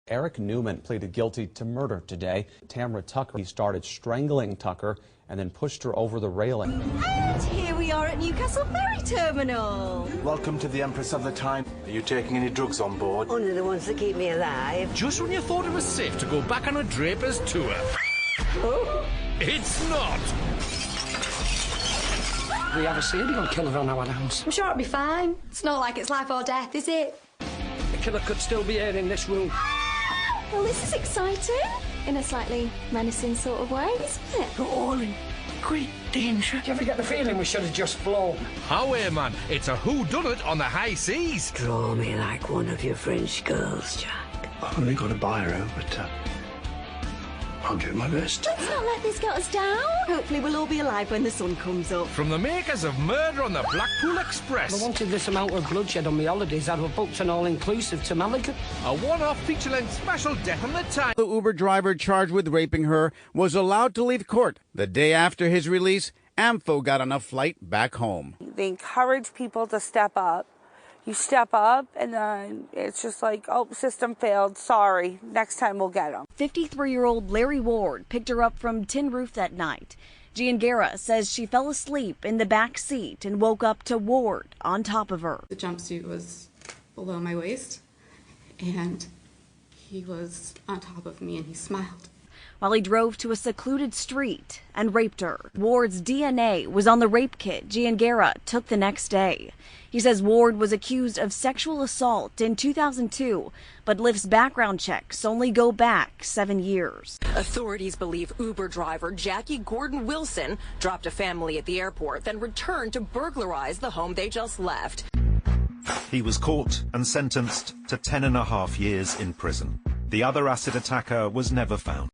Eric Newman pleaded guilty to murder today. Tamara Tucker, he started strangling Tucker and then pushed her over the railing. And here we are at Newcastle ferry terminal. Welcome to the Empress of the Tyne. Are you taking any drugs on board? Only the ones that keep me alive. Just when you thought it was safe to go back on a Draper's tour. Oh. It's not. We have a serial killer on our hands. I'm sure it'll be fine. It's not like it's life or death, is it? The killer could still be here in this room. Well, this is exciting. In a slightly menacing sort of way, isn't it? We're all in great danger. Do you ever get the feeling we should have just flown? Away, man. It's a whodunit on the high seas. Draw me like one of your French girls, Jack. I've only got a biro, but I'll do my best. Let's not let this get us down. Hopefully we'll all be alive when the sun comes up. From the makers of Murder on the Blackpool Express. I wanted this amount of bloodshed on my holidays. I'd have booked an all-inclusive to Malaga. A one-off feature-length special Death on the Tyne. The Uber driver charged with raping her was allowed to leave court. The day after his release, Amfo got on a flight back home. They encourage people to step up. You step up, and then it's just like, oh, system failed, sorry, next time we'll get them. 53-year-old Larry Ward picked her up from tin roof that night. Giangera says she fell asleep in the back seat and woke up to Ward on top of her. The jumpsuit was below my waist, and he was on top of me, and he smiled. While he drove to a secluded street and raped her. Ward's DNA was on the rape kit Giangera took the next day. He says Ward was accused of sexual assault in 2002, but Lyft's background checks only go back 7 years. Authorities believe Uber driver Jackie Gordon Wilson dropped a family at the airport, then returned to burglarize the home they just left. He was caught and sentenced to 10.5 years in prison. The other acid attacker was never found.